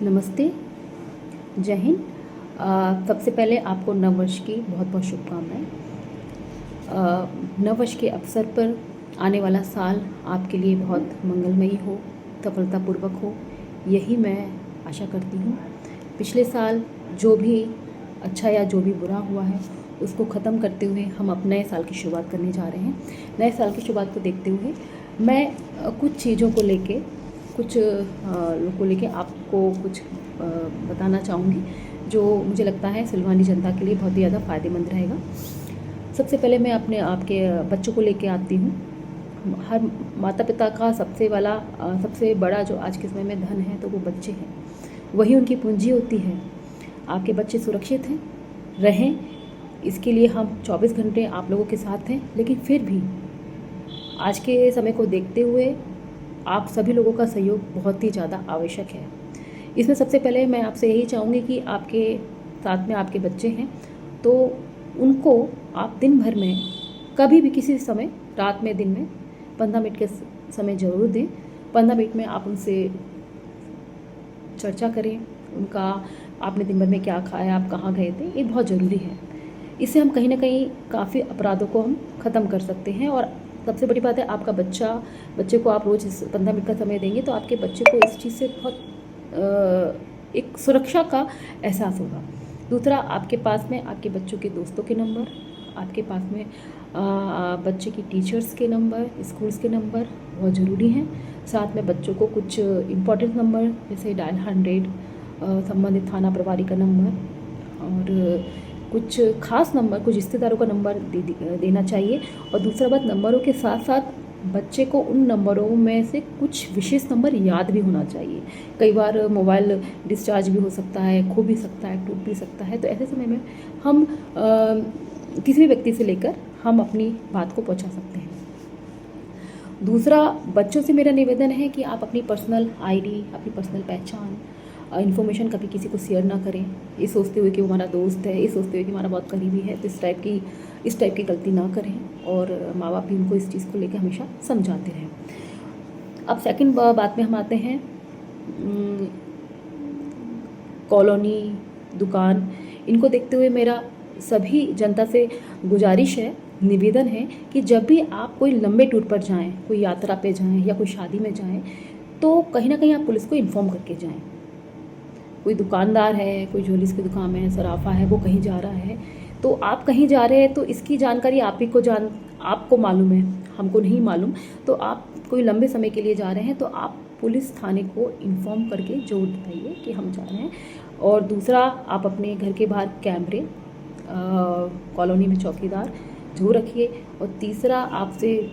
नमस्ते, जय हिंद। सबसे पहले आपको नववर्ष की बहुत बहुत शुभकामनाएं। नववर्ष के अवसर पर आने वाला साल आपके लिए बहुत मंगलमयी हो, सफलतापूर्वक हो, यही मैं आशा करती हूँ। पिछले साल जो भी अच्छा या जो भी बुरा हुआ है उसको ख़त्म करते हुए हम अब नए साल की शुरुआत करने जा रहे हैं। नए साल की शुरुआत को देखते हुए मैं कुछ चीज़ों को लेके आपको कुछ बताना चाहूँगी जो मुझे लगता है सिलवानी जनता के लिए बहुत ही ज़्यादा फ़ायदेमंद रहेगा। सबसे पहले मैं अपने आपके बच्चों को लेके आती हूँ। हर माता पिता का सबसे बड़ा जो आज के समय में धन है तो वो बच्चे हैं, वही उनकी पूंजी होती है। आपके बच्चे सुरक्षित रहें, इसके लिए हम 24 घंटे आप लोगों के साथ हैं, लेकिन फिर भी आज के समय को देखते हुए आप सभी लोगों का सहयोग बहुत ही ज़्यादा आवश्यक है। इसमें सबसे पहले मैं आपसे यही चाहूँगी कि आपके साथ में आपके बच्चे हैं तो उनको आप दिन भर में कभी भी किसी समय, रात में, दिन में 15 मिनट के समय ज़रूर दें। 15 मिनट में आप उनसे चर्चा करें, उनका आपने दिन भर में क्या खाया, आप कहाँ गए थे, ये बहुत ज़रूरी है। इससे हम कहीं ना कहीं काफ़ी अपराधों को हम ख़त्म कर सकते हैं। और सबसे बड़ी बात है, आपका बच्चे को आप रोज़ 15 मिनट का समय देंगे तो आपके बच्चे को इस चीज़ से बहुत एक सुरक्षा का एहसास होगा। दूसरा, आपके पास में आपके बच्चों के दोस्तों के नंबर, आपके पास में बच्चे की टीचर्स के नंबर, स्कूल्स के नंबर बहुत ज़रूरी हैं। साथ में बच्चों को कुछ इम्पॉर्टेंट नंबर जैसे डायल 100, संबंधित थाना प्रभारी का नंबर और कुछ खास नंबर, कुछ रिश्तेदारों का नंबर देना चाहिए। और दूसरा बात, नंबरों के साथ साथ बच्चे को उन नंबरों में से कुछ विशेष नंबर याद भी होना चाहिए। कई बार मोबाइल डिस्चार्ज भी हो सकता है, खो भी सकता है, टूट भी सकता है, तो ऐसे समय में हम किसी भी व्यक्ति से लेकर हम अपनी बात को पहुंचा सकते हैं। दूसरा, बच्चों से मेरा निवेदन है कि आप अपनी पर्सनल आईडी, अपनी पर्सनल पहचान, इन्फॉर्मेशन कभी किसी को शेयर ना करें, ये सोचते हुए कि वो हमारा दोस्त है, ये सोचते हुए कि हमारा बहुत करीबी है। तो इस टाइप की गलती ना करें और माँ बाप भी उनको इस चीज़ को लेकर हमेशा समझाते रहें। अब सेकंड बात में हम आते हैं, कॉलोनी, दुकान, इनको देखते हुए मेरा सभी जनता से गुजारिश है, निवेदन है कि जब भी आप कोई लंबे टूर पर जाएं, कोई यात्रा पे जाएं या कोई शादी में जाएं, तो कहीं ना कहीं आप पुलिस को इन्फॉर्म करके जाएं। कोई दुकानदार है, कोई ज्वेलरीज की दुकान है, सराफा है, वो कहीं जा रहा है, तो आप कहीं जा रहे हैं तो इसकी जानकारी आपको मालूम है, हमको नहीं मालूम। तो आप कोई लंबे समय के लिए जा रहे हैं तो आप पुलिस थाने को इन्फॉर्म करके जरूर बताइए कि हम जा रहे हैं। और दूसरा, आप अपने घर के बाहर कैमरे, कॉलोनी में चौकीदार जरूर रखिए। और तीसरा, आपसे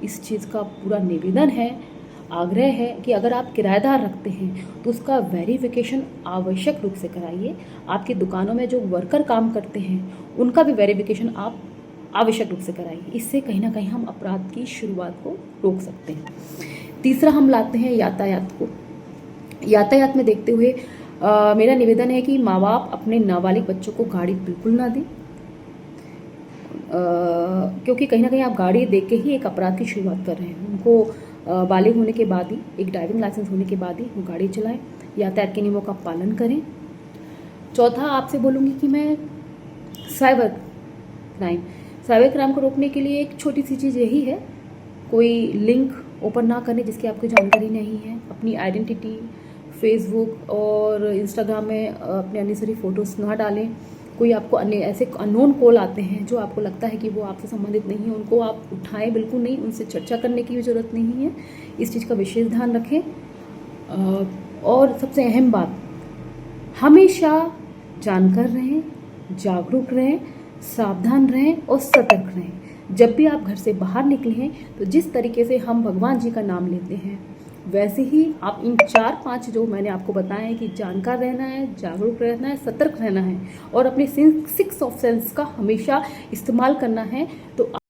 इस चीज़ का पूरा निवेदन है, आग्रह है कि अगर आप किराएदार रखते हैं तो उसका वेरिफिकेशन आवश्यक रूप से कराइए। आपकी दुकानों में जो वर्कर काम करते हैं उनका भी वेरिफिकेशन आप आवश्यक रूप से कराइए। इससे कहीं ना कहीं हम अपराध की शुरुआत को रोक सकते हैं। तीसरा, हम लाते हैं यातायात को। यातायात में देखते हुए मेरा निवेदन है कि माँ बाप अपने नाबालिग बच्चों को गाड़ी बिल्कुल ना दें, क्योंकि कहीं ना कहीं आप गाड़ी देख के ही एक अपराध की शुरुआत कर रहे हैं। उनको बालिग होने के बाद ही, एक ड्राइविंग लाइसेंस होने के बाद ही वो गाड़ी चलाएं। यातायात के नियमों का पालन करें। चौथा, आपसे बोलूँगी कि मैं साइबर क्राइम को रोकने के लिए एक छोटी सी चीज़ यही है, कोई लिंक ओपन ना करने जिसकी आपको जानकारी नहीं है। अपनी आइडेंटिटी फेसबुक और इंस्टाग्राम में अपने अननेसेसरी फ़ोटोज़ ना डालें। कोई आपको अन्य ऐसे अननोन कॉल आते हैं जो आपको लगता है कि वो आपसे संबंधित नहीं है, उनको आप उठाएं बिल्कुल नहीं, उनसे चर्चा करने की भी ज़रूरत नहीं है। इस चीज़ का विशेष ध्यान रखें। और सबसे अहम बात, हमेशा जानकार रहें, जागरूक रहें, सावधान रहें और सतर्क रहें। जब भी आप घर से बाहर निकले हैं तो जिस तरीके से हम भगवान जी का नाम लेते हैं वैसे ही आप इन 4-5 जो मैंने आपको बताया है कि जानकार रहना है, जागरूक रहना है, सतर्क रहना है और अपने 6 ऑफ सेंस का हमेशा इस्तेमाल करना है। तो